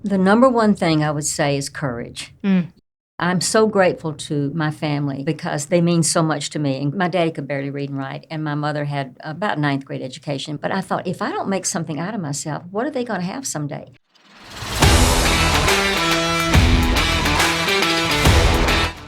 The number one thing I would say is courage. Mm. I'm so grateful to my family because they mean so much to me. And my daddy could barely read and write, and my mother had about ninth grade education. But I thought, if I don't make something out of myself, what are they going to have someday?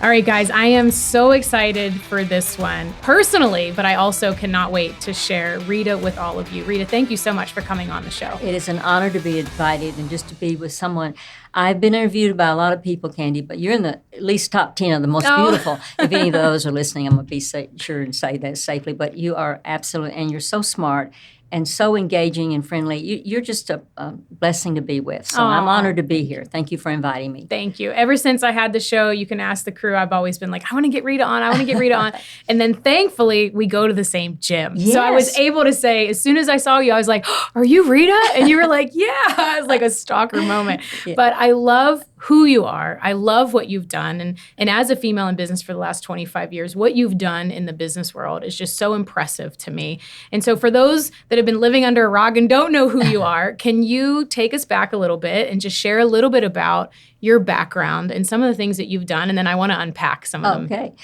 All right, guys, I am so excited for this one personally, but I also cannot wait to share Rita with all of you. Rita, thank you so much for coming on the show. It is an honor to be invited and just to be with someone. I've been interviewed by a lot of people, Candy, but you're in the at least top 10 of the most beautiful. If any of those are listening, I'm going to be sure and say that safely. But you are absolute, and you're so smart and so engaging and friendly. You're just a blessing to be with. So I'm honored to be here. Thank you for inviting me. Thank you. Ever since I had the show, you can ask the crew, I've always been like, I want to get Rita on. I want to get Rita on. And then thankfully, we go to the same gym. Yes. So I was able to say, as soon as I saw you, I was like, oh, are you Rita? And you were like, yeah. It was like a stalker moment. Yeah. But I love who you are. I love what you've done. And as a female in business for the last 25 years, what you've done in the business world is just so impressive to me. And so for those that have been living under a rock and don't know who you are, can you take us back a little bit and just share a little bit about your background and some of the things that you've done? And then I want to unpack some of them. Okay.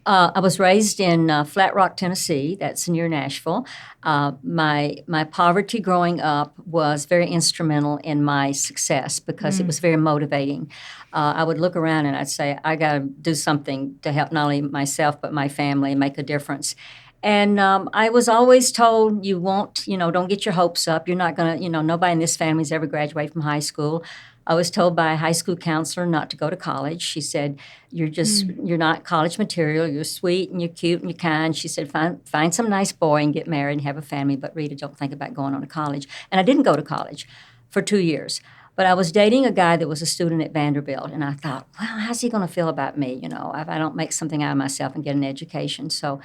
I was raised in Flat Rock, Tennessee. That's near Nashville. My poverty growing up was very instrumental in my success because it was very motivating. I would look around and I'd say, I got to do something to help not only myself but my family, make a difference. And I was always told, you won't, don't get your hopes up. You're not going to, nobody in this family's ever graduated from high school. I was told by a high school counselor not to go to college. She said, you're not college material. You're sweet and you're cute and you're kind. She said, find some nice boy and get married and have a family. But Rita, don't think about going on to college. And I didn't go to college for 2 years. But I was dating a guy that was a student at Vanderbilt. And I thought, well, how's he going to feel about me, if I don't make something out of myself and get an education? So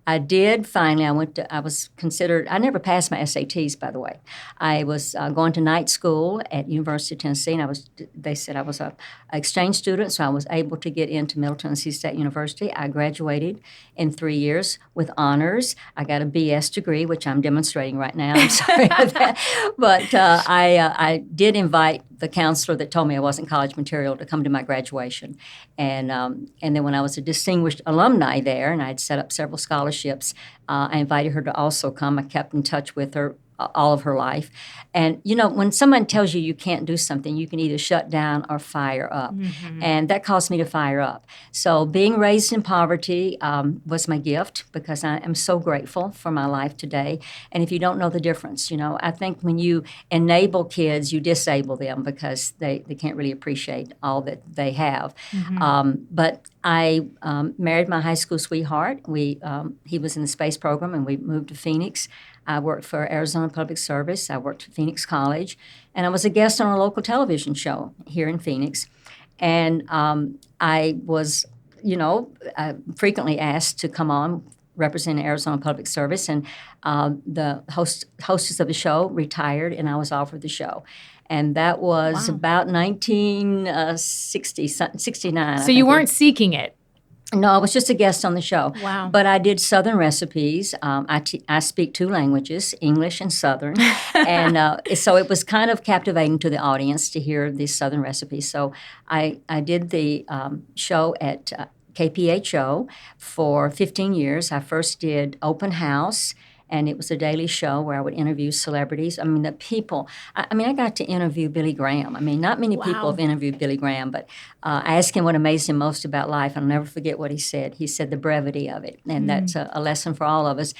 I did finally. I was considered, I never passed my SATs, by the way. I was going to night school at University of Tennessee, and they said I was an exchange student, so I was able to get into Middle Tennessee State University. I graduated in 3 years with honors. I got a BS degree, which I'm demonstrating right now. I'm sorry about that. But I did invite the counselor that told me I wasn't college material to come to my graduation. And then when I was a distinguished alumni there, and I'd set up several scholarships, I invited her to also come. I kept in touch with her all of her life. And, when someone tells you can't do something, you can either shut down or fire up. Mm-hmm. And that caused me to fire up. So being raised in poverty was my gift because I am so grateful for my life today. And if you don't know the difference, I think when you enable kids, you disable them because they can't really appreciate all that they have. Mm-hmm. But I married my high school sweetheart. He was in the space program, and we moved to Phoenix. I worked for Arizona Public Service. I worked at Phoenix College, and I was a guest on a local television show here in Phoenix. And I was, frequently asked to come on representing Arizona Public Service, and the hostess of the show retired, and I was offered the show. And that was about 1969. So you weren't seeking it? No, I was just a guest on the show. Wow. But I did Southern recipes. I speak 2 languages, English and Southern. And so it was kind of captivating to the audience to hear these Southern recipes. So I did the show at KPHO for 15 years. I first did Open House, and it was a daily show where I would interview celebrities. I mean, the people. I got to interview Billy Graham. Not many people have interviewed Billy Graham, but I asked him what amazed him most about life. I'll never forget what he said. He said the brevity of it, and that's a lesson for all of us.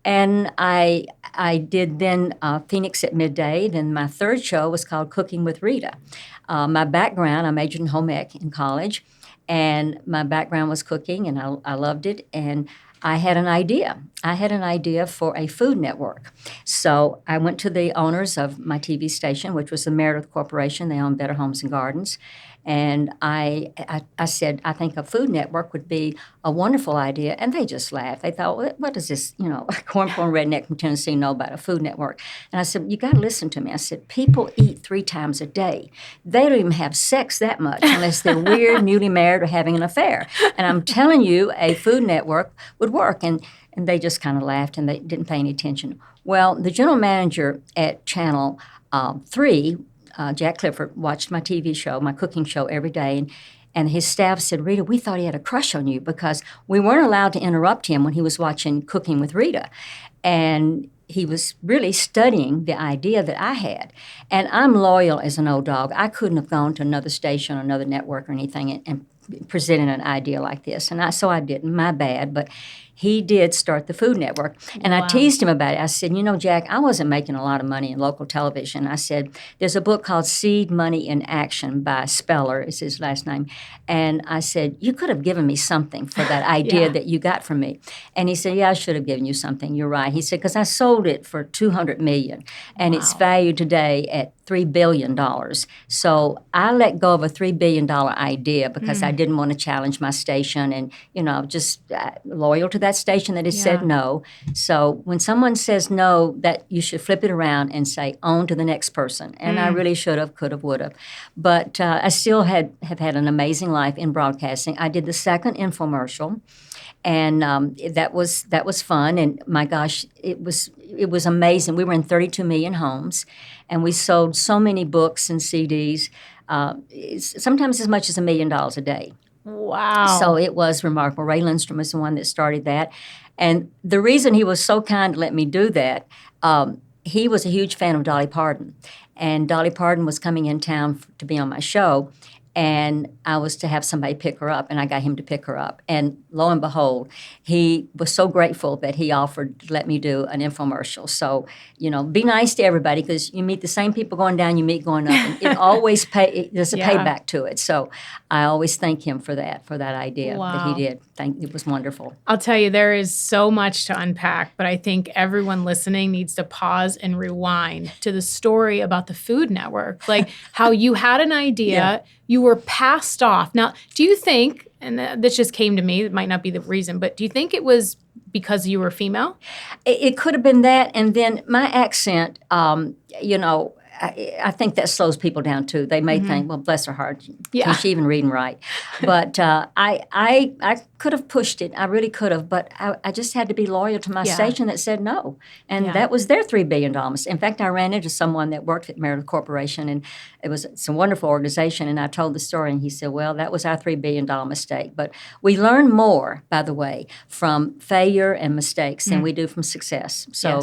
And I did then Phoenix at Midday. Then my third show was called Cooking with Rita. My background, I majored in home ec in college, and my background was cooking, and I loved it. And I had an idea. For a food network. So I went to the owners of my TV station, which was the Meredith Corporation. They own Better Homes and Gardens. And I said, I think a food network would be a wonderful idea. And they just laughed. They thought, what does this, cornpone redneck from Tennessee know about a food network? And I said, you got to listen to me. I said, people eat 3 times a day. They don't even have sex that much unless they're weird, newly married, or having an affair. And I'm telling you, a food network would work. And they just kind of laughed, and they didn't pay any attention. Well, the general manager at Channel 3 Jack Clifford watched my TV show, my cooking show every day, and his staff said, Rita, we thought he had a crush on you because we weren't allowed to interrupt him when he was watching Cooking with Rita. And he was really studying the idea that I had. And I'm loyal as an old dog. I couldn't have gone to another station, another network or anything and presented an idea like this. And so I didn't. My bad. But he did start the Food Network. And I teased him about it. I said, Jack, I wasn't making a lot of money in local television. I said, there's a book called Seed Money in Action by Speller, is his last name. And I said, you could have given me something for that idea that you got from me. And he said, yeah, I should have given you something. You're right. He said, because I sold it for $200 million. And it's valued today at $3 billion. So I let go of a $3 billion idea because I didn't want to challenge my station and, just loyal to that station that has said no. So when someone says no, that you should flip it around and say on to the next person. And I really should have, could have, would have. But I still have had an amazing life in broadcasting. I did the second infomercial. And that was fun, and my gosh, it was amazing. We were in 32 million homes, and we sold so many books and CDs, sometimes as much as $1 million a day. Wow! So it was remarkable. Ray Lindstrom was the one that started that, and the reason he was so kind to let me do that, he was a huge fan of Dolly Parton, and Dolly Parton was coming in town to be on my show. And I was to have somebody pick her up, and I got him to pick her up. And lo and behold, he was so grateful that he offered to let me do an infomercial. So, be nice to everybody because you meet the same people going down, you meet going up. And it always there's a payback to it. So I always thank him for that idea that he did. It was wonderful. I'll tell you, there is so much to unpack, but I think everyone listening needs to pause and rewind to the story about the Food Network, like how you had an idea, you were passed off. Now, do you think, and this just came to me, it might not be the reason, but do you think it was because you were female? It could have been that, and then my accent, I think that slows people down too. They may think, well, bless her heart, can she even read and write? But I could have pushed it. I really could have, but I just had to be loyal to my station that said no. And that was their $3 billion. In fact, I ran into someone that worked at Meredith Corporation, and it's a wonderful organization, and I told the story, and he said, well, that was our $3 billion mistake. But we learn more, by the way, from failure and mistakes than we do from success. So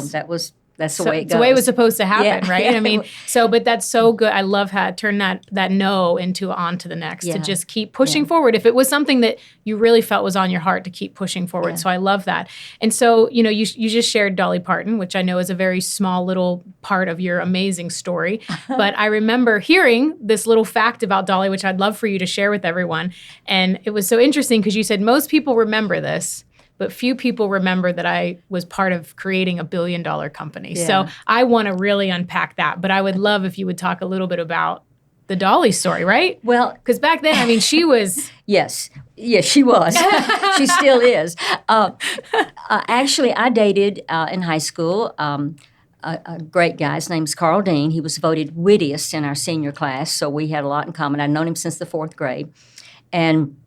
that's the way it goes. It's the way it was supposed to happen, right? Yeah. I mean, but that's so good. I love how it turned that no into on to the next, to just keep pushing forward. If it was something that you really felt was on your heart, to keep pushing forward. So I love that. And so, you just shared Dolly Parton, which I know is a very small little part of your amazing story. But I remember hearing this little fact about Dolly, which I'd love for you to share with everyone. And it was so interesting because you said most people remember this, but few people remember that I was part of creating a $1 billion company. Yeah. So I want to really unpack that. But I would love if you would talk a little bit about the Dolly story, right? Well, because back then, I mean, she was... Yes, she was. She still is. Actually, I dated in high school a great guy. His name's Carl Dean. He was voted wittiest in our senior class, so we had a lot in common. I'd known him since the 4th grade. And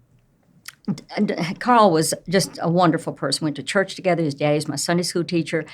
Carl was just a wonderful person. Went to church together. His daddy was my Sunday school teacher.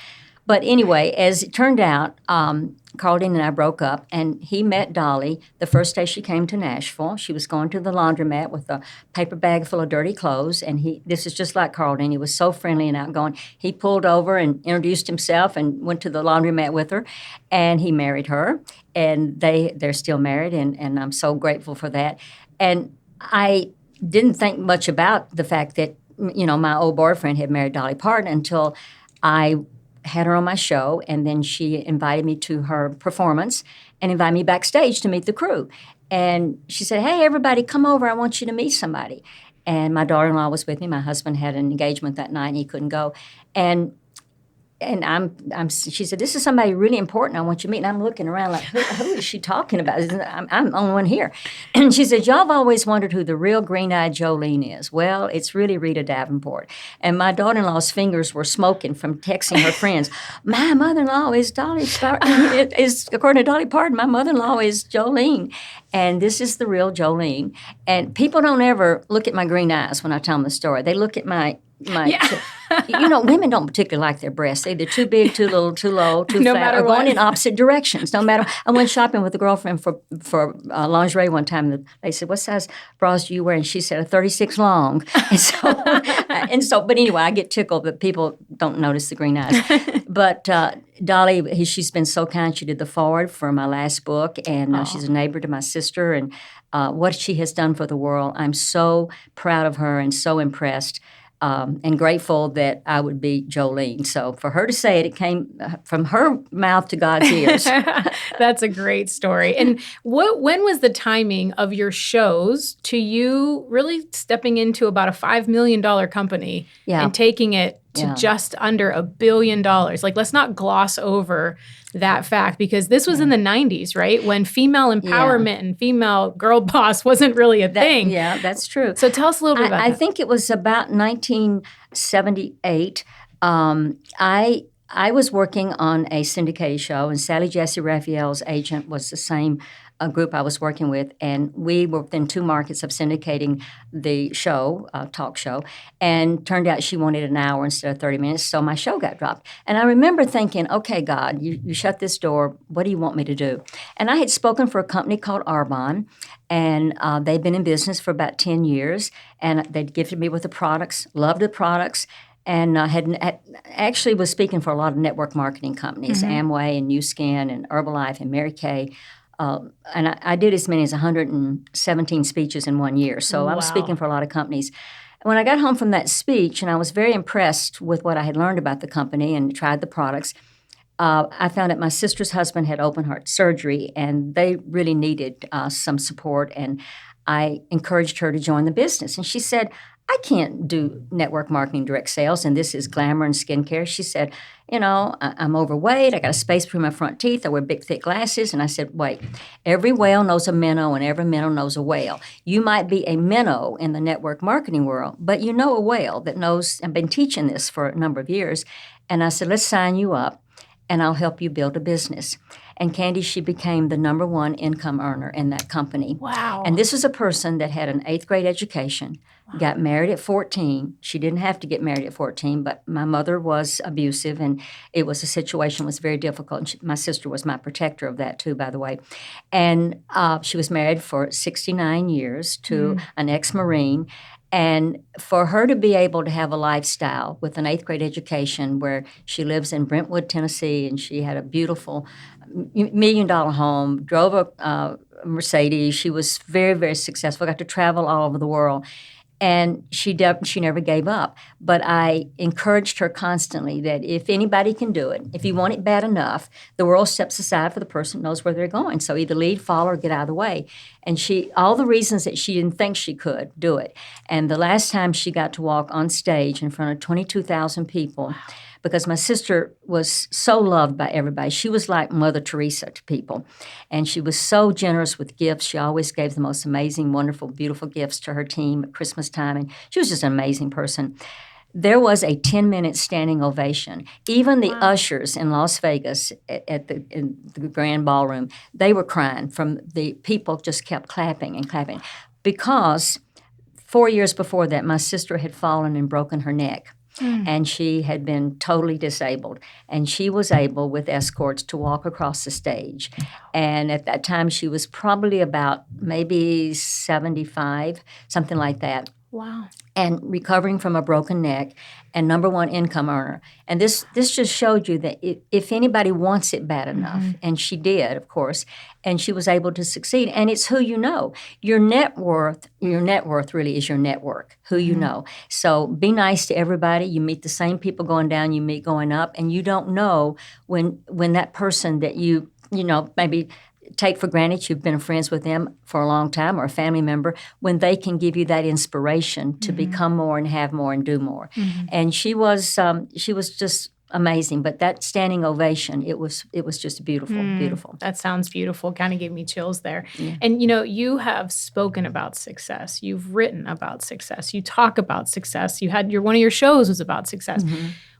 But anyway, as it turned out, Carl Dean and I broke up, and he met Dolly the first day she came to Nashville. She was going to the laundromat with a paper bag full of dirty clothes, and this is just like Carl Dean. He was so friendly and outgoing. He pulled over and introduced himself and went to the laundromat with her, and he married her, and they're still married, and I'm so grateful for that. And I didn't think much about the fact that, my old boyfriend had married Dolly Parton until I had her on my show, and then she invited me to her performance and invited me backstage to meet the crew. And she said, hey, everybody, come over. I want you to meet somebody. And my daughter-in-law was with me. My husband had an engagement that night, and he couldn't go. And she said, this is somebody really important I want you to meet. And I'm looking around like, who is she talking about? I'm the only one here. And she said, y'all have always wondered who the real green-eyed Jolene is. Well, it's really Rita Davenport. And my daughter-in-law's fingers were smoking from texting her friends. My mother-in-law is according to Dolly Parton, my mother-in-law is Jolene. And this is the real Jolene. And people don't ever look at my green eyes when I tell them the story. They look at my women don't particularly like their breasts. They're either too big, too little, too low, too No flat, matter or going what. in opposite directions. No matter. I went shopping with a girlfriend for lingerie one time. They said, "What size bras do you wear?" And she said, "A 36 long." But anyway, I get tickled that people don't notice the green eyes. But Dolly, she's been so kind. She did the foreword for my last book, and she's a neighbor to my sister. And what she has done for the world, I'm so proud of her and so impressed. And grateful that I would be Jolene. So for her to say it, it came from her mouth to God's ears. That's a great story. And when was the timing of your shows to you really stepping into about a $5 million company and taking it to just under $1 billion? Like, let's not gloss over that fact, because this was in the 90s, right? When female empowerment and female girl boss wasn't really a thing. Yeah, that's true. So tell us a little bit about that. I think it was about 1978. I was working on a syndicated show, and Sally Jesse Raphael's agent was the same group I was working with, and we were within 2 markets of syndicating the show, talk show, and turned out she wanted an hour instead of 30 minutes, so my show got dropped. And I remember thinking, okay, God, you shut this door. What do you want me to do? And I had spoken for a company called Arbonne, and they'd been in business for about 10 years, and they'd gifted me with the products, loved the products, and actually was speaking for a lot of network marketing companies, Amway and Nu Skin and Herbalife and Mary Kay. And I did as many as 117 speeches in 1 year. So I was speaking for a lot of companies. When I got home from that speech, and I was very impressed with what I had learned about the company and tried the products, I found that my sister's husband had open heart surgery, and they really needed some support. And I encouraged her to join the business. And she said, I can't do network marketing direct sales, and this is glamour and skincare. She said, I'm overweight. I got a space between my front teeth. I wear big, thick glasses. And I said, wait, every whale knows a minnow, and every minnow knows a whale. You might be a minnow in the network marketing world, but you know a whale that knows. I've been teaching this for a number of years. And I said, let's sign you up, and I'll help you build a business. And Candy, she became the #1 income earner in that company. Wow. And this is a person that had an 8th grade education, got married at 14. She didn't have to get married at 14, but my mother was abusive, and the situation was very difficult. And my sister was my protector of that, too, by the way. And she was married for 69 years to an ex-Marine. And for her to be able to have a lifestyle with an 8th grade education where she lives in Brentwood, Tennessee, and she had a beautiful $1 million home, drove a Mercedes. She was very, very successful, got to travel all over the world. And she never gave up. But I encouraged her constantly that if anybody can do it, if you want it bad enough, the world steps aside for the person who knows where they're going. So either lead, follow, or get out of the way. And all the reasons that she didn't think she could do it. And the last time she got to walk on stage in front of 22,000 people, because my sister was so loved by everybody. She was like Mother Teresa to people. And she was so generous with gifts. She always gave the most amazing, wonderful, beautiful gifts to her team at Christmas time. And she was just an amazing person. There was a 10-minute standing ovation. Even the ushers in Las Vegas in the Grand Ballroom, they were crying from the people just kept clapping and clapping. Because 4 years before that, my sister had fallen and broken her neck. And she had been totally disabled. And she was able, with escorts, to walk across the stage. And at that time, she was probably about maybe 75, something like that. Wow. And recovering from a broken neck and #1 income earner. And this just showed you that if anybody wants it bad enough, and she did, of course, and she was able to succeed. And it's who you know. Your net worth really is your network, who you know. So be nice to everybody. You meet the same people going down, you meet going up, and you don't know when that person that you maybe take for granted, you've been friends with them for a long time, or a family member, when they can give you that inspiration to become more and have more and do more. And she was just amazing. But that standing ovation, it was just beautiful, beautiful. That sounds beautiful. Kind of gave me chills there. Yeah. And you have spoken about success. You've written about success. You talk about success. One of your shows was about success.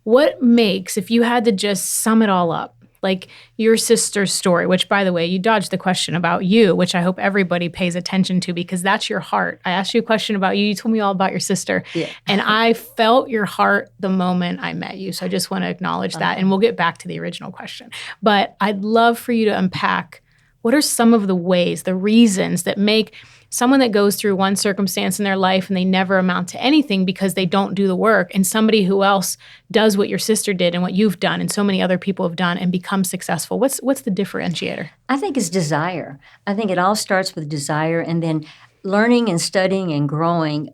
What makes, if you had to just sum it all up, like your sister's story, which, by the way, you dodged the question about you, which I hope everybody pays attention to because that's your heart. I asked you a question about you. You told me all about your sister. Yeah. And I felt your heart the moment I met you. So I just want to acknowledge that. And we'll get back to the original question. But I'd love for you to unpack what are some of the ways, the reasons that make someone that goes through one circumstance in their life and they never amount to anything because they don't do the work, and somebody who else does what your sister did and what you've done and so many other people have done and become successful? What's the differentiator? I think it's desire. I think it all starts with desire, and then learning and studying and growing.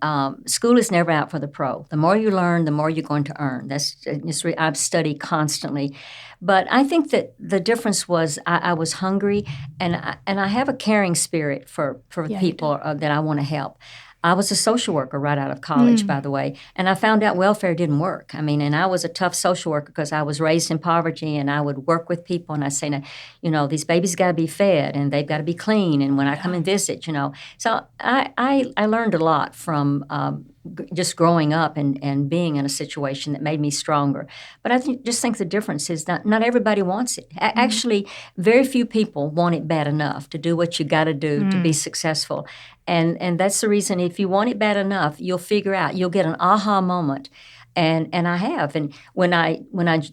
School is never out for the pro. The more you learn, the more you're going to earn. I've studied constantly. But I think that the difference was I was hungry, and I have a caring spirit for people that I want to help. I was a social worker right out of college, by the way, and I found out welfare didn't work. I mean, and I was a tough social worker because I was raised in poverty, and I would work with people, and I say, now, these babies got to be fed, and they've got to be clean, and when I come and visit, So I learned a lot from just growing up and being in a situation that made me stronger. But I just think the difference is that not everybody wants it. Actually, very few people want it bad enough to do what you got to do to be successful. And that's the reason if you want it bad enough, you'll get an aha moment. And I have. And when I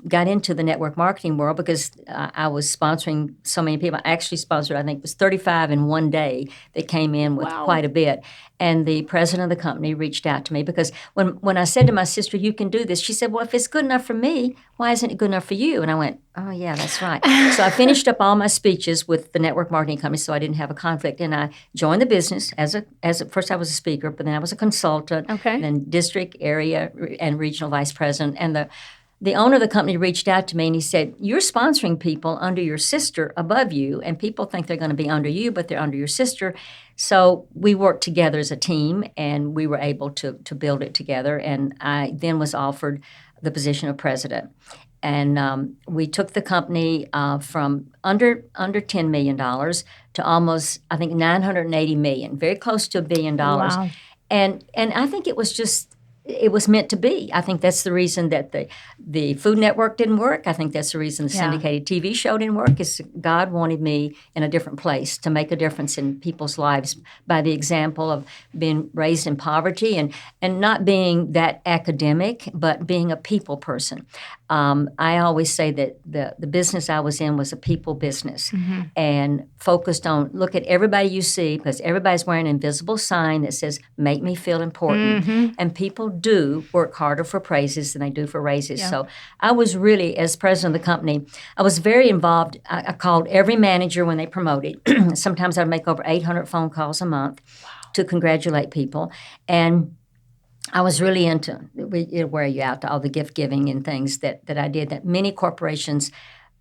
got into the network marketing world, because I was sponsoring so many people, I actually sponsored, I think it was 35 in one day that came in with quite a bit. And the president of the company reached out to me because when I said to my sister, you can do this, she said, well, if it's good enough for me, why isn't it good enough for you? And I went, oh, yeah, that's right. So I finished up all my speeches with the network marketing company so I didn't have a conflict. And I joined the business first I was a speaker, but then I was a consultant, then district, area, and regional vice president. And the owner of the company reached out to me and he said, you're sponsoring people under your sister above you, and people think they're going to be under you, but they're under your sister. So we worked together as a team, and we were able to build it together. And I then was offered the position of president. And we took the company from under $10 million to almost, I think, $980 million, very close to $1 billion. Wow. And I think it was meant to be. I think that's the reason that the Food Network didn't work. I think that's the reason the syndicated TV show didn't work, is God wanted me in a different place to make a difference in people's lives by the example of being raised in poverty and not being that academic, but being a people person. I always say that the business I was in was a people business and focused on look at everybody you see, because everybody's wearing an invisible sign that says, make me feel important. And people do work harder for praises than they do for raises. Yeah. So I was really, as president of the company, I was very involved. I called every manager when they promoted. Sometimes I'd make over 800 phone calls a month to congratulate people. And I was really into wear you out to all the gift giving and things that I did that many corporations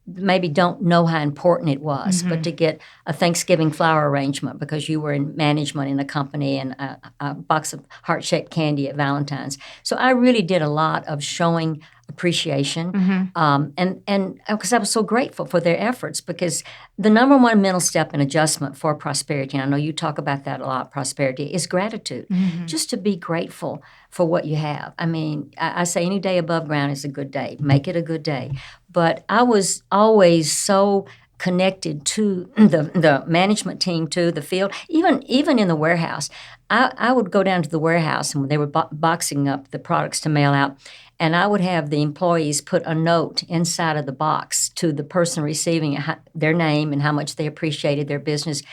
maybe don't know how important it was, but to get a Thanksgiving flower arrangement because you were in management in a company and a box of heart-shaped candy at Valentine's. So I really did a lot of showing appreciation and because I was so grateful for their efforts, because the number one mental step in adjustment for prosperity, and I know you talk about that a lot, prosperity, is gratitude. Just to be grateful for what you have. I mean, I say any day above ground is a good day. Make it a good day. But I was always so connected to the management team, to the field, even in the warehouse. I would go down to the warehouse, and when they were boxing up the products to mail out, and I would have the employees put a note inside of the box to the person receiving it, their name and how much they appreciated their business.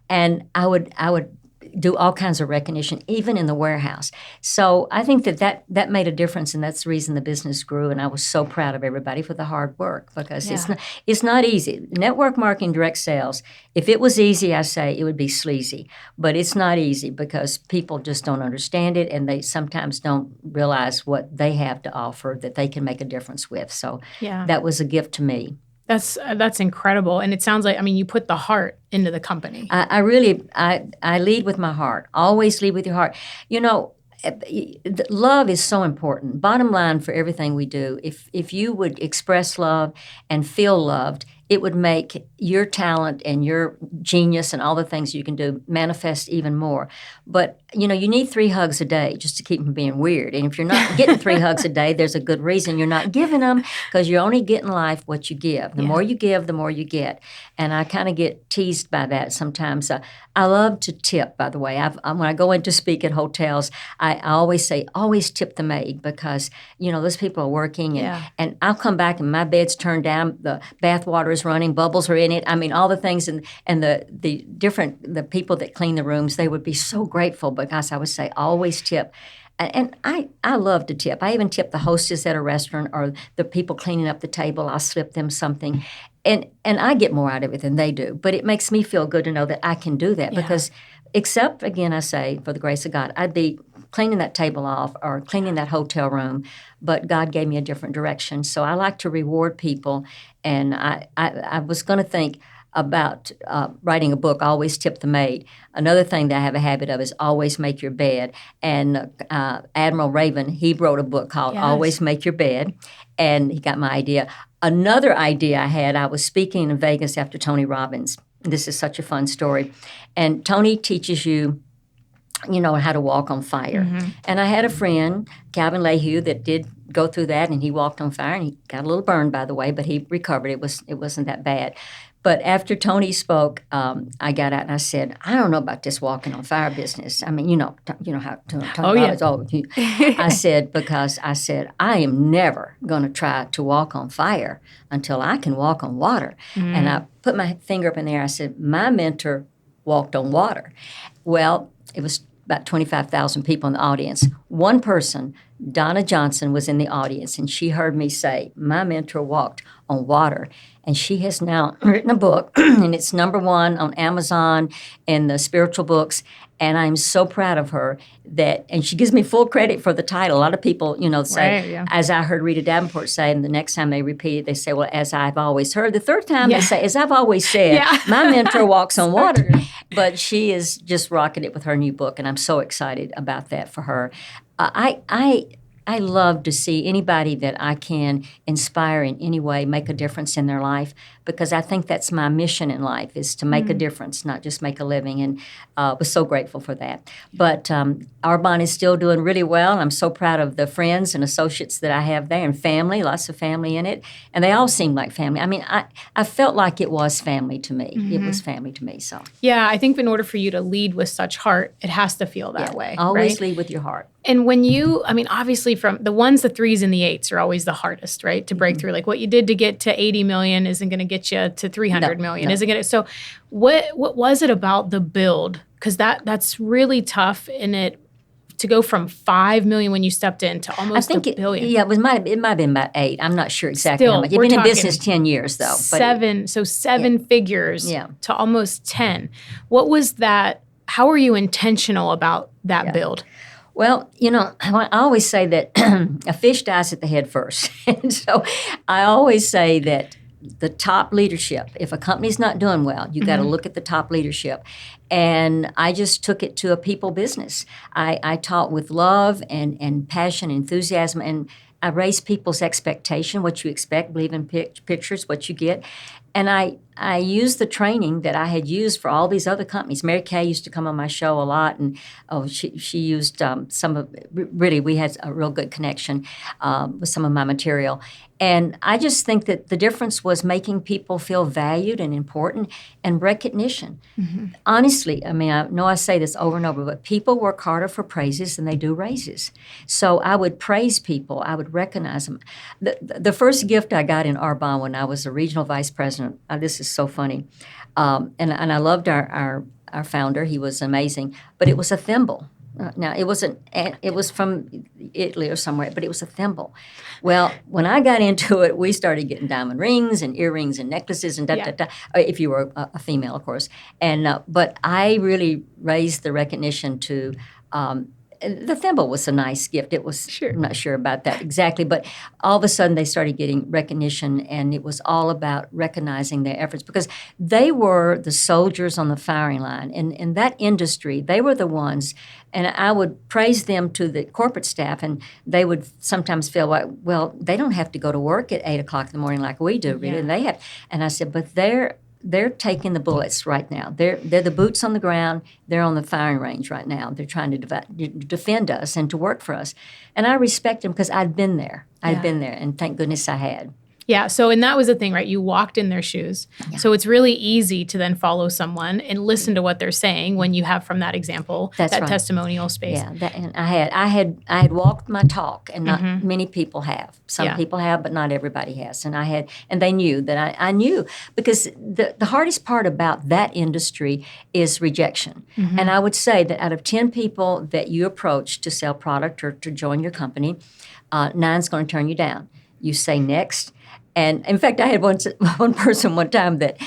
And I would do all kinds of recognition, even in the warehouse. So I think that made a difference, and that's the reason the business grew. And I was so proud of everybody for the hard work, because it's not easy. Network marketing, direct sales, if it was easy, I say it would be sleazy. But it's not easy because people just don't understand it, and they sometimes don't realize what they have to offer that they can make a difference with. So that was a gift to me. That's incredible. And it sounds like, I mean, you put the heart into the company. I really lead with my heart. Always lead with your heart. You know, love is so important. Bottom line for everything we do, if you would express love and feel loved, it would make your talent and your genius and all the things you can do manifest even more. But, you need 3 hugs a day just to keep from being weird. And if you're not getting 3 hugs a day, there's a good reason you're not giving them, because you only get in life what you give. The more you give, the more you get. And I kind of get teased by that sometimes. I love to tip, by the way. When I go in to speak at hotels, I always say, always tip the maid, because, those people are working. And I'll come back and my bed's turned down, the bath water is running, bubbles are in it. I mean, all the things. And the people that clean the rooms, they would be so grateful, because I would say, always tip. And I love to tip. I even tip the hostess at a restaurant or the people cleaning up the table. I'll slip them something. And I get more out of it than they do. But it makes me feel good to know that I can do that, because except, again, I say, for the grace of God, I'd be cleaning that table off or cleaning that hotel room, but God gave me a different direction. So I like to reward people. And I was going to think about writing a book, Always Tip the Maid. Another thing that I have a habit of is always make your bed. And Admiral Raven, he wrote a book called Always Make Your Bed, and he got my idea. Another idea I had, I was speaking in Vegas after Tony Robbins. This is such a fun story. And Tony teaches you, how to walk on fire. And I had a friend, Calvin Lehue, that did go through that, and he walked on fire, and he got a little burned, by the way, but he recovered. It wasn't that bad. But after Tony spoke, I got out and I said, I don't know about this walking on fire business. I mean, how Tony Robbins. I said, because I said, I am never going to try to walk on fire until I can walk on water. And I put my finger up in the air. I said, my mentor walked on water. Well, it was about 25,000 people in the audience. One person, Donna Johnson, was in the audience, and she heard me say, my mentor walked on water. And she has now written a book, and it's #1 on Amazon and the spiritual books. And I'm so proud of her and she gives me full credit for the title. A lot of people, say, as I heard Rita Davenport say, and the next time they repeat it, they say, well, as I've always heard. The third time they say, as I've always said, my mentor walks on water. But she is just rocking it with her new book, and I'm so excited about that for her. I love to see anybody that I can inspire in any way, make a difference in their life, because I think that's my mission in life, is to make a difference, not just make a living. And was so grateful for that. But Arbonne is still doing really well. I'm so proud of the friends and associates that I have there, and family, lots of family in it. And they all seem like family. I mean, I felt like it was family to me. It was family to me. So yeah, I think in order for you to lead with such heart, it has to feel that way. Always lead with your heart. And when obviously from the 1s, the 3s, and the 8s are always the hardest, right? To break through. Like what you did to get to 80 million isn't going to get you to 300 million. Isn't going to. So what was it about the build? Because that's really tough in it, to go from 5 million when you stepped in to almost $1 billion. It might have been about 8. I'm not sure exactly Still, how much. You've been in business 10 years, though. Seven figures to almost 10. What was that? How were you intentional about that build? Well, I always say that a fish dies at the head first. And so I always say that the top leadership, if a company's not doing well, you got to look at the top leadership. And I just took it to a people business. I taught with love and passion, enthusiasm, and I raised people's expectation, what you expect, believe in pictures, what you get. And I used the training that I had used for all these other companies. Mary Kay used to come on my show a lot, and she used some of really, we had a real good connection with some of my material. And I just think that the difference was making people feel valued and important and recognition. Honestly, I mean, I know I say this over and over, but people work harder for praises than they do raises. So I would praise people. I would recognize them. The first gift I got in Arbonne when I was a regional vice president, this is so funny, and I loved our founder. He was amazing, but it was a thimble. Now, it was from Italy or somewhere, but it was a thimble. Well, when I got into it, we started getting diamond rings and earrings and necklaces and if you were a female, of course. And but I really raised the recognition to the thimble was a nice gift. It was, Sure. I'm not sure about that exactly, but all of a sudden they started getting recognition, and it was all about recognizing their efforts because they were the soldiers on the firing line. In that industry, they were the ones, and I would praise them to the corporate staff, and they would sometimes feel like, well, they don't have to go to work at 8 o'clock in the morning like we do, really. Yeah. And I said, but they're taking the bullets right now. They're the boots on the ground. They're on the firing range right now. They're trying to defend us and to work for us. And I respect them because I'd been there. I'd been there, and thank goodness I had. Yeah. So, and that was the thing, right? You walked in their shoes. Yeah. So it's really easy to then follow someone and listen to what they're saying when you have from that example, That's that right. testimonial space. Yeah, and I had walked my talk, and not many people have. Some people have, but not everybody has. And they knew that I knew, because the hardest part about that industry is rejection. And I would say that out of 10 people that you approach to sell product or to join your company, 9's going to turn you down. You say next. And in fact, I had one person one time that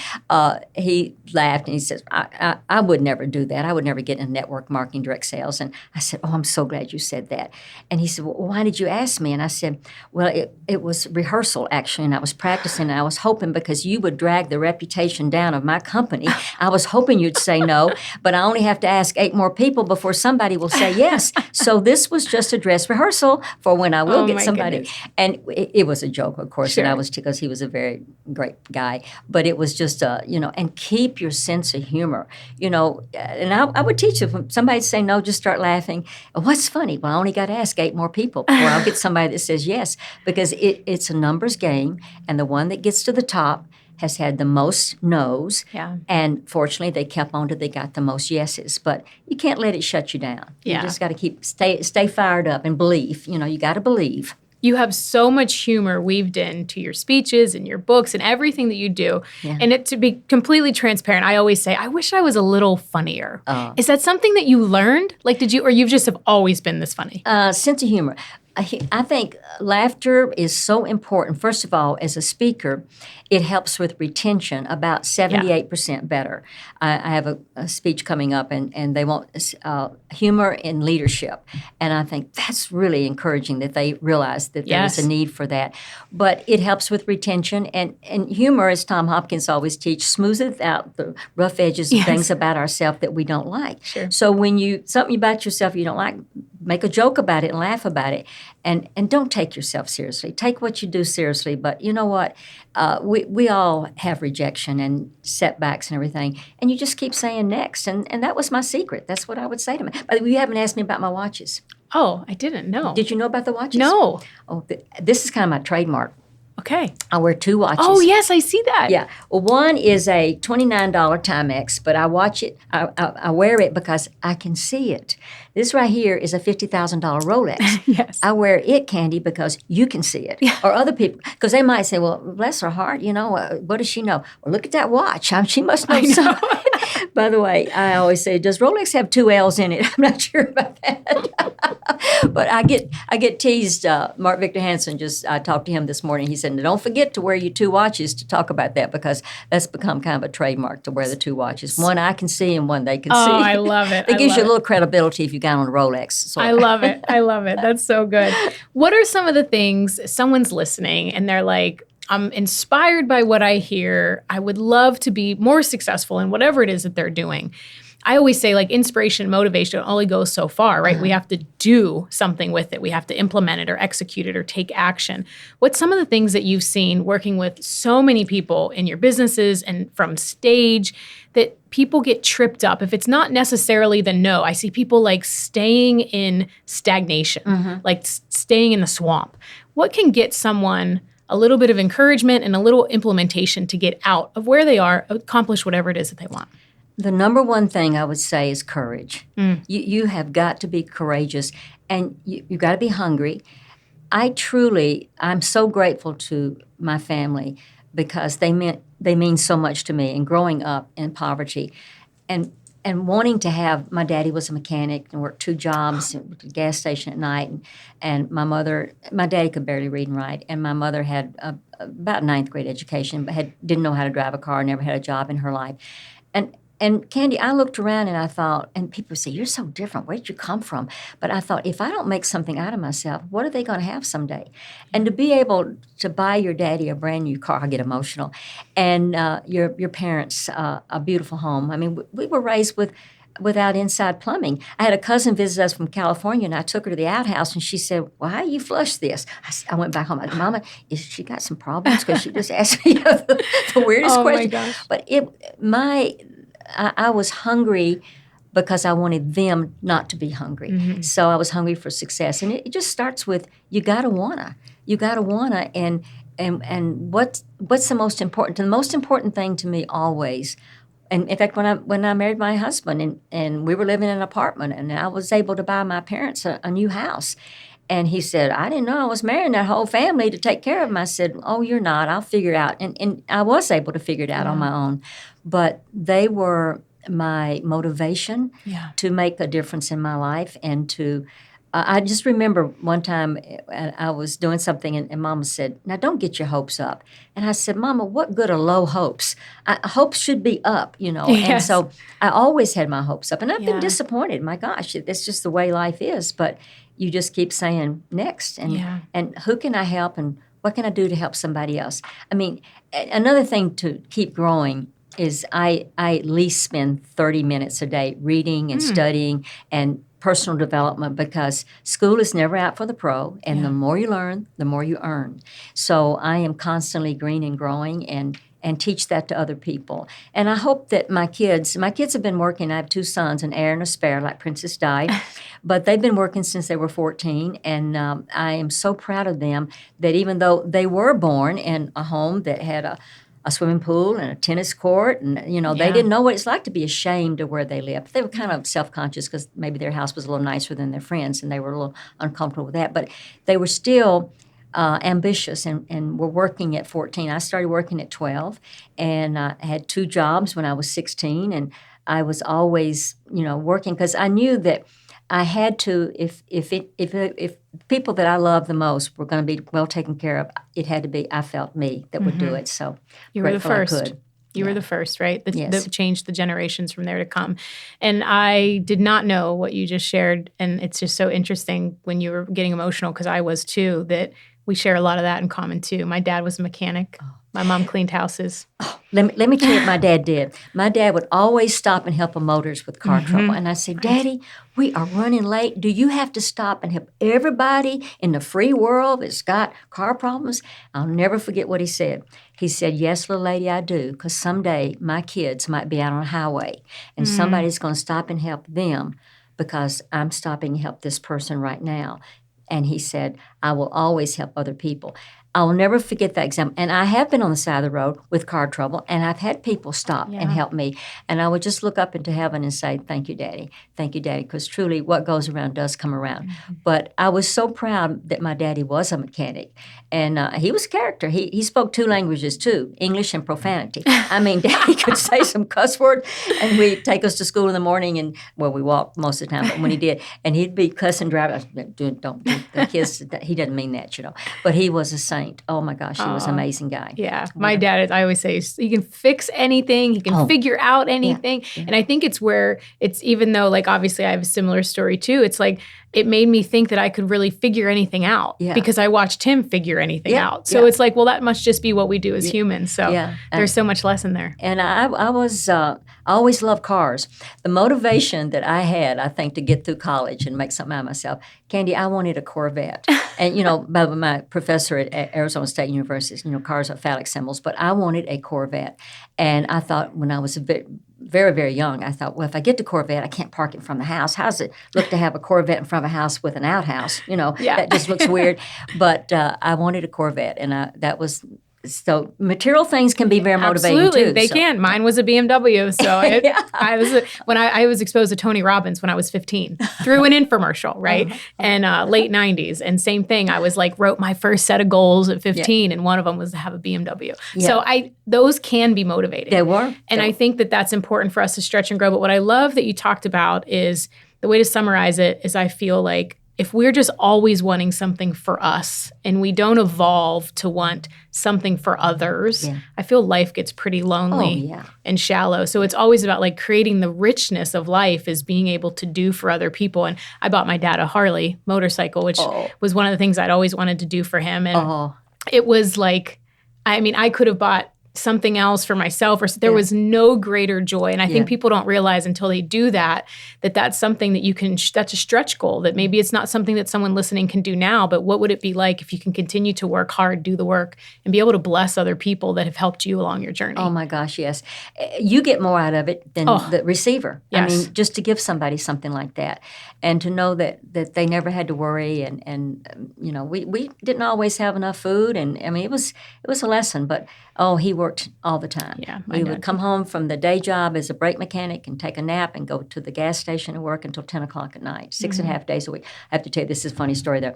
he laughed and he says, I would never do that. I would never get into network marketing, direct sales. And I said, oh, I'm so glad you said that. And he said, well, why did you ask me? And I said, well, it was rehearsal, actually, and I was practicing, and I was hoping because you would drag the reputation down of my company, I was hoping you'd say no, but I only have to ask 8 more people before somebody will say yes. So this was just a dress rehearsal for when I will get somebody. Goodness. And it was a joke, of course, Sure. and I was because he was a very great guy. But it was just, and keep your sense of humor, and I would teach them. When somebody say no, just start laughing. What's funny? Well, I only got to ask 8 more people before I'll get somebody that says yes, because it's a numbers game, and the one that gets to the top has had the most no's, and fortunately they kept on till they got the most yeses. But you can't let it shut you down. You just got to stay fired up and believe. You got to believe. You have so much humor weaved into your speeches and your books and everything that you do. Yeah. And to be completely transparent, I always say, I wish I was a little funnier. Is that something that you learned? Like, or you've just have always been this funny? Sense of humor. I think laughter is so important. First of all, as a speaker, it helps with retention about 78% better. I have a speech coming up, and they want humor in leadership. And I think that's really encouraging that they realize that there is a need for that. But it helps with retention. And humor, as Tom Hopkins always teaches, smooths out the rough edges of things about ourselves that we don't like. Sure. So when something about yourself you don't like, make a joke about it and laugh about it. And don't take yourself seriously. Take what you do seriously. But you know what? We all have rejection and setbacks and everything. And you just keep saying next. And that was my secret. That's what I would say to me. But you haven't asked me about my watches. Oh, I didn't know. Did you know about the watches? No. Oh, this is kind of my trademark. Okay. I wear 2 watches. Oh, yes, I see that. Yeah. Well, one is a $29 Timex, but I watch it. I wear it because I can see it. This right here is a $50,000 Rolex. Yes. I wear it, Candy, because you can see it. Or other people, because they might say, well, bless her heart, what does she know? Well, look at that watch. She must know something. By the way, I always say, does Rolex have 2 L's in it? I'm not sure about that. But I get teased. Mark Victor Hansen, I talked to him this morning. He said, don't forget to wear your 2 watches to talk about that, because that's become kind of a trademark to wear the 2 watches. One I can see and one they can see. Oh, I love it. It gives you a little credibility if you got on a Rolex. So. I love it. I love it. That's so good. What are some of the things someone's listening and they're like, I'm inspired by what I hear. I would love to be more successful in whatever it is that they're doing. I always say, like, inspiration and motivation only goes so far, right? We have to do something with it. We have to implement it or execute it or take action. What's some of the things that you've seen working with so many people in your businesses and from stage that people get tripped up? If it's not necessarily the no, I see people like staying in stagnation, like staying in the swamp. What can get someone a little bit of encouragement and a little implementation to get out of where they are, accomplish whatever it is that they want? The number one thing I would say is courage. You have got to be courageous, and you got to be hungry. I'm so grateful to my family because they mean so much to me. And growing up in poverty, and wanting to have, my daddy was a mechanic and worked 2 jobs at a gas station at night, and my daddy could barely read and write, and my mother had about 9th grade education, but didn't know how to drive a car, never had a job in her life, and And Candy, I looked around and I thought, and people say, you're so different. Where did you come from? But I thought, if I don't make something out of myself, what are they going to have someday? And to be able to buy your daddy a brand new car, I get emotional, and your parents a beautiful home. I mean, we were raised without inside plumbing. I had a cousin visit us from California, and I took her to the outhouse, and she said, well, how do you flush this? I went back home. I said, Mama, is she got some problems? Because she just asked me the weirdest question. My gosh. But I was hungry because I wanted them not to be hungry. Mm-hmm. So I was hungry for success. And it just starts with, you got to wanna. You got to wanna. And what's the most important? The most important thing to me always, and in fact, when I married my husband and we were living in an apartment and I was able to buy my parents a new house, and he said, I didn't know I was marrying that whole family to take care of them. I said, oh, you're not. I'll figure it out. And I was able to figure it out on my own. But they were my motivation to make a difference in my life and to I just remember one time I was doing something and Mama said, now don't get your hopes up. And I said, Mama, what good are low hopes? Hopes should be up, Yes. And so I always had my hopes up. And I've been disappointed. My gosh, it's just the way life is. But you just keep saying next. And who can I help and what can I do to help somebody else? I mean, another thing to keep growing is I at least spend 30 minutes a day reading and studying and personal development, because school is never out for the pro, and the more you learn, the more you earn. So I am constantly green and growing and teach that to other people. And I hope that my kids have been working. I have 2 sons, an heir and a spare, like Princess Di, but they've been working since they were 14, and I am so proud of them that even though they were born in a home that had a swimming pool and a tennis court, and they didn't know what it's like to be ashamed of where they lived. They were kind of self-conscious because maybe their house was a little nicer than their friends, and they were a little uncomfortable with that. But they were still ambitious and were working at 14. I started working at 12, and I had 2 jobs when I was 16, and I was always working because I knew that I had to, if people that I love the most were going to be well taken care of, it had to be, I felt, me that would do it. So you were the first. You were the first, right? That changed the generations from there to come. And I did not know what you just shared. And it's just so interesting when you were getting emotional, because I was too, that we share a lot of that in common too. My dad was a mechanic. My mom cleaned houses. Let me tell you what my dad did. My dad would always stop and help motors with car trouble. And I said, Daddy, we are running late. Do you have to stop and help everybody in the free world that's got car problems? I'll never forget what he said. He said, yes, little lady, I do, because someday my kids might be out on a highway, and somebody's going to stop and help them because I'm stopping to help this person right now. And he said, I will always help other people. I will never forget that example. And I have been on the side of the road with car trouble, and I've had people stop and help me. And I would just look up into heaven and say, thank you, Daddy, because truly what goes around does come around. But I was so proud that my daddy was a mechanic. And he was a character. He spoke 2 languages, too, English and profanity. I mean, Daddy could say some cuss word, and we'd take us to school in the morning, and, we walked most of the time, but when he did, and he'd be cussing, driving. Don't do the kids, he doesn't mean that, But he was a saint. Oh, my gosh, he was an amazing guy. Yeah. My dad, I always say, he can fix anything. He can figure out anything. Yeah. And I think it's where it's, even though, like, obviously I have a similar story too, it's like, it made me think that I could really figure anything out because I watched him figure anything out. So it's like, well, that must just be what we do as humans. So there's so much lesson there. And I always loved cars. The motivation that I had, I think, to get through college and make something out of myself, Candy, I wanted a Corvette. And, by my professor at Arizona State University, cars are phallic symbols, but I wanted a Corvette. And I thought when I was very, very young, I thought, well, if I get the Corvette, I can't park it in front of the house. How does it look to have a Corvette in front of a house with an outhouse? That just looks weird. But I wanted a Corvette, and that was... So material things can be very motivating too. Absolutely, they can. Mine was a BMW. So I was exposed to Tony Robbins when I was 15 through an infomercial, right? And late 90s. And same thing. I was like, wrote my first set of goals at 15, and one of them was to have a BMW. Yeah. So those can be motivating. They were. And I think that that's important for us to stretch and grow. But what I love that you talked about is the way to summarize it is I feel like if we're just always wanting something for us and we don't evolve to want something for others, I feel life gets pretty lonely and shallow. So it's always about like creating the richness of life is being able to do for other people. And I bought my dad a Harley motorcycle, which was one of the things I'd always wanted to do for him. And it was like, I mean, I could have bought something else for myself, or there was no greater joy. And I think people don't realize until they do that, that's something that you can, that's a stretch goal, that maybe it's not something that someone listening can do now, but what would it be like if you can continue to work hard, do the work, and be able to bless other people that have helped you along your journey? Oh my gosh, yes. You get more out of it than the receiver. Yes. I mean, just to give somebody something like that and to know that they never had to worry and you know, we didn't always have enough food, and I mean, it was a lesson, but he worked all the time. Yeah, we would come home from the day job as a brake mechanic and take a nap and go to the gas station and work until 10 o'clock at night, 6.5 days a week. I have to tell you, this is a funny story there.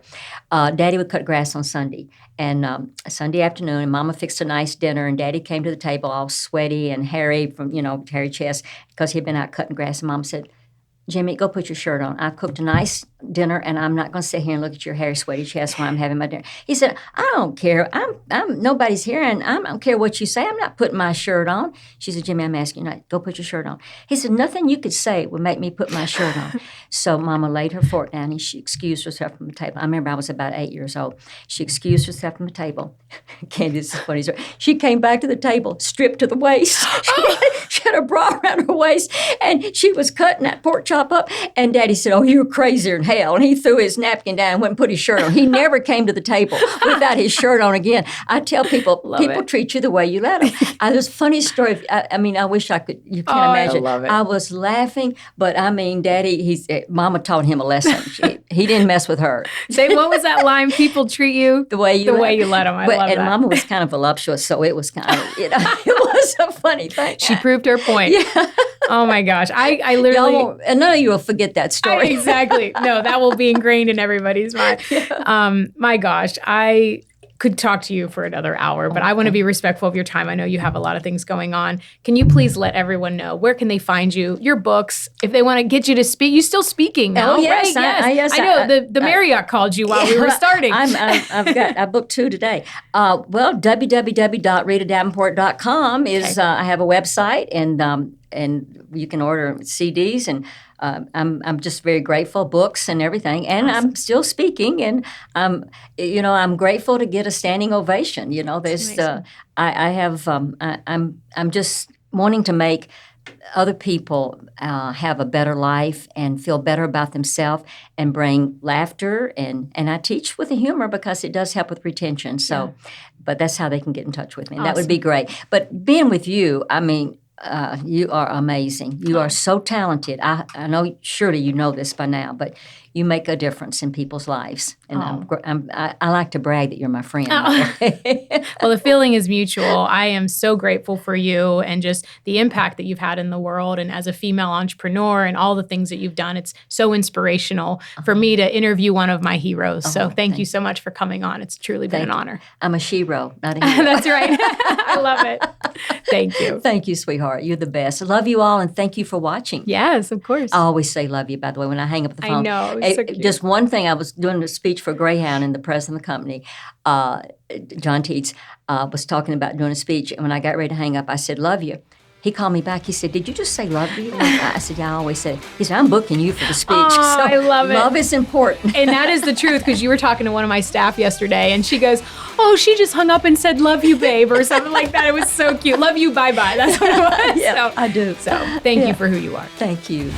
Daddy would cut grass on Sunday, and Sunday afternoon, and Mama fixed a nice dinner, and Daddy came to the table all sweaty and hairy from, hairy chest because he'd been out cutting grass, and Mom said, Jimmy, go put your shirt on. I cooked a nice dinner, and I'm not going to sit here and look at your hairy, sweaty chest while I'm having my dinner. He said, I don't care. I'm nobody's here, and I don't care what you say. I'm not putting my shirt on. She said, Jimmy, I'm asking you, go put your shirt on. He said, nothing you could say would make me put my shirt on. So Mama laid her fork down, and she excused herself from the table. I remember I was about 8 years old. She excused herself from the table. Candy, this is a funny story. She came back to the table, stripped to the waist. She had a bra around her waist, and she was cutting that pork chop up, and Daddy said, you're crazier than hell, and he threw his napkin down and went and put his shirt on. He never came to the table without his shirt on again. I tell people, treat you the way you let them. There's a funny story. I mean, I wish I could, you can't imagine. I love it. I was laughing, but I mean, Daddy, Mama taught him a lesson. He didn't mess with her. Say, what was that line? People treat you the way you let them. I love that. And Mama was kind of voluptuous, so it was kind of, it was a funny thing. She proved her point. Yeah. Oh my gosh. I literally. And none of you will forget that story. Exactly. No, that will be ingrained in everybody's mind. Yeah. My gosh. I could talk to you for another hour, but I want to be respectful of your time. I know you have a lot of things going on. Can you please let everyone know, where can they find you, your books, if they want to get you to speak? You're still speaking now, yes, right? Yes. I know. The Marriott called you while we were starting. I booked 2 today. www.ritadavenport.com is, I have a website, and you can order CDs, and I'm just very grateful, books and everything, and awesome. I'm still speaking, and I'm grateful to get a standing ovation. There's I'm just wanting to make other people have a better life and feel better about themselves and bring laughter, and I teach with a humor because it does help with retention. So, but that's how they can get in touch with me. Awesome. That would be great. But being with you, I mean, you are amazing. You are so talented. I know, surely you know this by now, but you make a difference in people's lives. And I like to brag that you're my friend. Well, the feeling is mutual. I am so grateful for you and just the impact that you've had in the world, and as a female entrepreneur and all the things that you've done. It's so inspirational for me to interview one of my heroes. So thank you so much for coming on. It's truly been an honor. I'm a shero, not a hero. That's right. I love it. Thank you. Thank you, sweetheart. You're the best. I love you all, and thank you for watching. Yes, of course. I always say love you, by the way, when I hang up the phone. I know. So just one thing, I was doing a speech for Greyhound, and the president of the company, John Teets, was talking about doing a speech, and when I got ready to hang up, I said, love you. He called me back. He said, did you just say love you? I said, yeah, I always say it. He said, I'm booking you for the speech. Oh, I love it. Love is important. And that is the truth, because you were talking to one of my staff yesterday, and she goes, she just hung up and said, love you, babe, or something like that. It was so cute. Love you, bye-bye. That's what it was. Yeah, I do. So thank you for who you are. Thank you.